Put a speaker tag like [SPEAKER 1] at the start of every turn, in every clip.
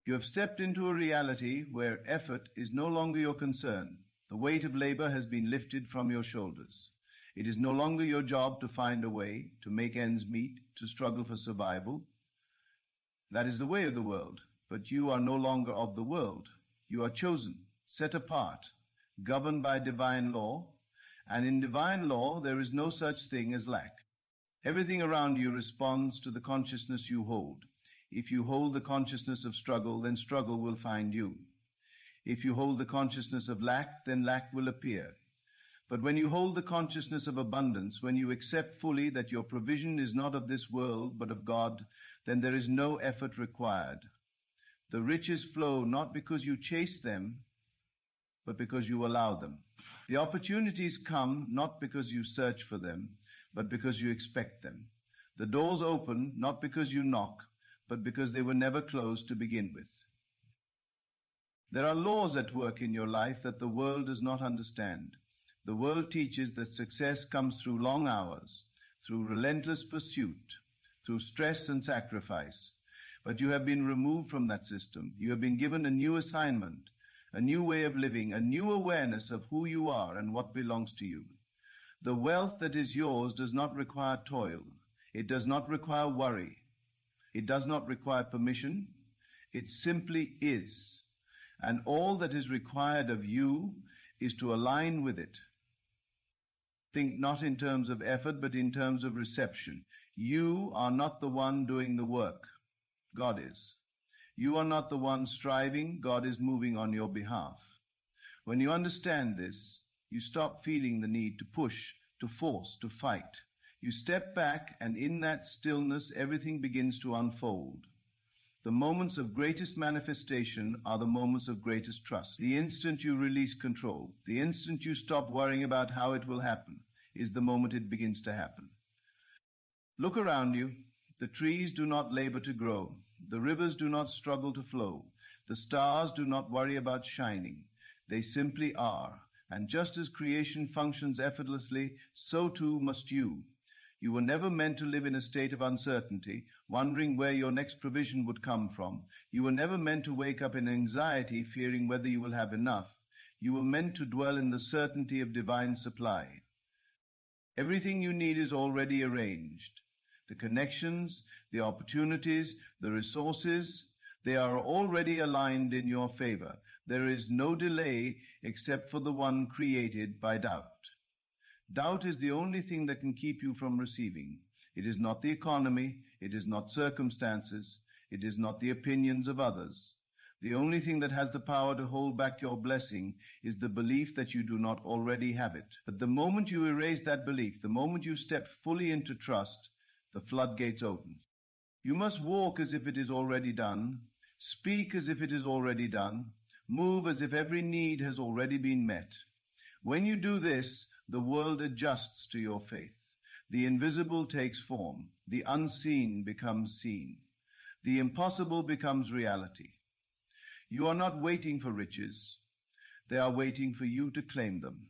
[SPEAKER 1] You have stepped into a reality where effort is no longer your concern. The weight of labor has been lifted from your shoulders. It is no longer your job to find a way, to make ends meet, to struggle for survival. That is the way of the world, but you are no longer of the world. You are chosen, set apart, governed by divine law, and in divine law there is no such thing as lack. Everything around you responds to the consciousness you hold. If you hold the consciousness of struggle, then struggle will find you. If you hold the consciousness of lack, then lack will appear. But when you hold the consciousness of abundance, when you accept fully that your provision is not of this world, but of God, then there is no effort required. The riches flow not because you chase them, but because you allow them. The opportunities come not because you search for them, but because you expect them. The doors open not because you knock, but because they were never closed to begin with. There are laws at work in your life that the world does not understand. The world teaches that success comes through long hours, through relentless pursuit, through stress and sacrifice. But you have been removed from that system. You have been given a new assignment, a new way of living, a new awareness of who you are and what belongs to you. The wealth that is yours does not require toil. It does not require worry. It does not require permission. It simply is. And all that is required of you is to align with it. Think not in terms of effort, but in terms of reception. You are not the one doing the work. God is. You are not the one striving. God is moving on your behalf. When you understand this, you stop feeling the need to push, to force, to fight. You step back, and in that stillness, everything begins to unfold. The moments of greatest manifestation are the moments of greatest trust. The instant you release control, the instant you stop worrying about how it will happen, is the moment it begins to happen. Look around you. The trees do not labor to grow. The rivers do not struggle to flow. The stars do not worry about shining. They simply are. And just as creation functions effortlessly, so too must you. You were never meant to live in a state of uncertainty, wondering where your next provision would come from. You were never meant to wake up in anxiety, fearing whether you will have enough. You were meant to dwell in the certainty of divine supply. Everything you need is already arranged. The connections, the opportunities, the resources, they are already aligned in your favor. There is no delay except for the one created by doubt. Doubt is the only thing that can keep you from receiving. It is not the economy, it is not circumstances, it is not the opinions of others. The only thing that has the power to hold back your blessing is the belief that you do not already have it. But the moment you erase that belief, the moment you step fully into trust, the floodgates open. You must walk as if it is already done, speak as if it is already done, move as if every need has already been met. When you do this, the world adjusts to your faith. The invisible takes form. The unseen becomes seen. The impossible becomes reality. You are not waiting for riches. They are waiting for you to claim them.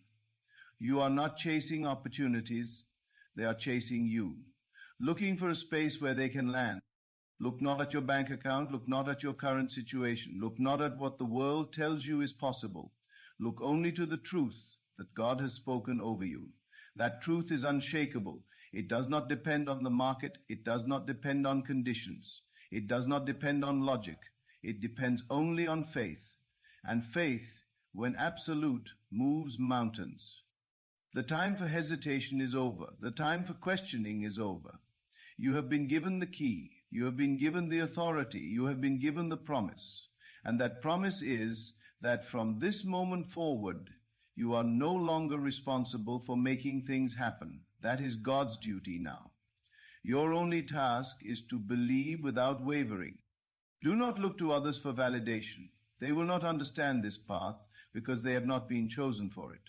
[SPEAKER 1] You are not chasing opportunities. They are chasing you, looking for a space where they can land. Look not at your bank account. Look not at your current situation. Look not at what the world tells you is possible. Look only to the truth that God has spoken over you. That truth is unshakable. It does not depend on the market. It does not depend on conditions. It does not depend on logic. It depends only on faith. And faith, when absolute, moves mountains. The time for hesitation is over. The time for questioning is over. You have been given the key. You have been given the authority. You have been given the promise. And that promise is that from this moment forward, you are no longer responsible for making things happen. That is God's duty now. Your only task is to believe without wavering. Do not look to others for validation. They will not understand this path because they have not been chosen for it.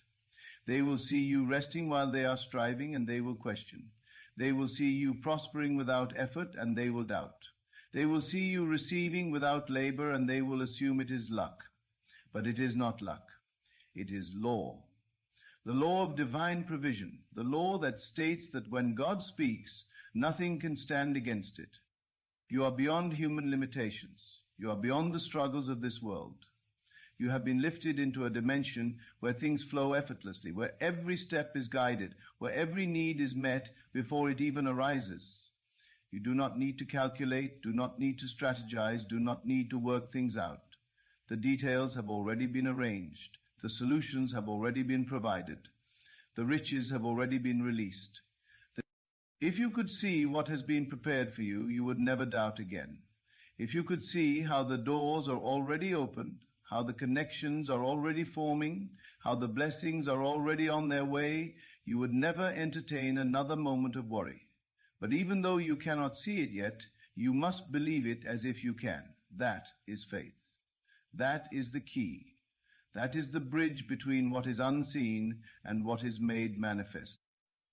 [SPEAKER 1] They will see you resting while they are striving, and they will question. They will see you prospering without effort, and they will doubt. They will see you receiving without labor, and they will assume it is luck. But it is not luck. It is law. The law of divine provision, the law that states that when God speaks, nothing can stand against it. You are beyond human limitations. You are beyond the struggles of this world. You have been lifted into a dimension where things flow effortlessly, where every step is guided, where every need is met before it even arises. You do not need to calculate, do not need to strategize, do not need to work things out. The details have already been arranged. The solutions have already been provided. The riches have already been released. If you could see what has been prepared for you, you would never doubt again. If you could see how the doors are already opened, how the connections are already forming, how the blessings are already on their way, you would never entertain another moment of worry. But even though you cannot see it yet, you must believe it as if you can. That is faith. That is the key. That is the bridge between what is unseen and what is made manifest.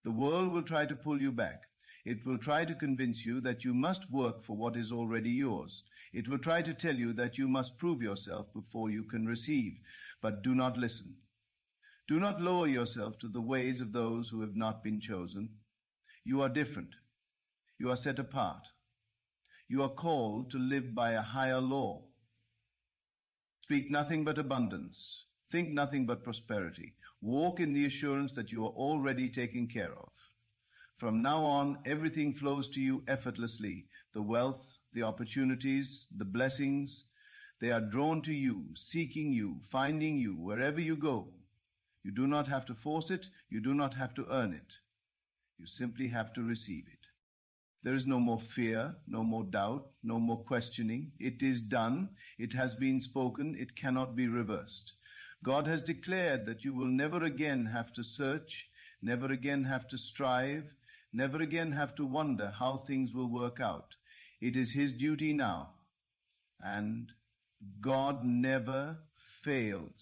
[SPEAKER 1] The world will try to pull you back. It will try to convince you that you must work for what is already yours. It will try to tell you that you must prove yourself before you can receive. But do not listen. Do not lower yourself to the ways of those who have not been chosen. You are different. You are set apart. You are called to live by a higher law. Speak nothing but abundance. Think nothing but prosperity. Walk in the assurance that you are already taken care of. From now on, everything flows to you effortlessly. The wealth, the opportunities, the blessings, they are drawn to you, seeking you, finding you wherever you go. You do not have to force it. You do not have to earn it. You simply have to receive it. There is no more fear, no more doubt, no more questioning. It is done. It has been spoken. It cannot be reversed. God has declared that you will never again have to search, never again have to strive, never again have to wonder how things will work out. It is His duty now. And God never fails.